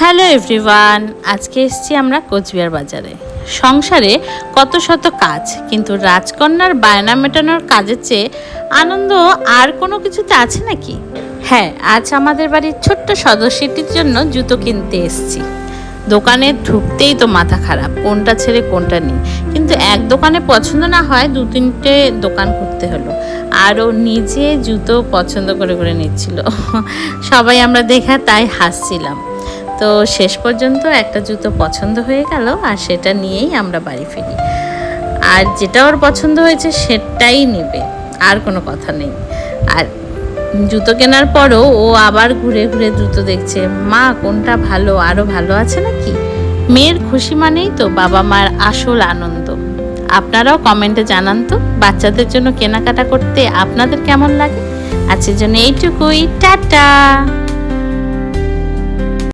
Hello everyone, আজকে এসেছি আমরা কোচবিহার বাজারে। সংসারে কত শত কাজ, কিন্তু রাজকন্যার বায়না মেটানোর কাজের চেয়ে আনন্দ আর কোনো কিছুতে আছে নাকি? হ্যাঁ, আজ আমাদের বাড়ির ছোট্ট সদস্যটির জন্য জুতো কিনতে এসেছি। দোকানে ঢুকতেই তো মাথা খারাপ, কোনটা ছেড়ে কোনটা নিই। কিন্তু এক দোকানে পছন্দ না হয় দু তিনটে দোকান ঘুরতে হলো। আর ও নিজে জুতো পছন্দ করে করে নিচ্ছিল। সবাই আমরা দেখা তাই হাসছিলাম। তো শেষ পর্যন্ত একটা জুতো পছন্দ হয়ে গেল, আর সেটা নিয়েই আমরা বাড়ি ফিরি। আর যেটা ওর পছন্দ হয়েছে সেটাই নেবে, আর কোনো কথা নেই। আর জুতো কেনার পরও ও আবার ঘুরে ঘুরে জুতো দেখছে, মা কোনটা ভালো, আরও ভালো আছে নাকি। মেয়ের খুশি মানেই তো বাবা মার আসল আনন্দ। আপনারাও কমেন্টে জানান তো, বাচ্চাদের জন্য কেনাকাটা করতে আপনাদের কেমন লাগে। আজকের জন্য এইটুকুই, টাটা।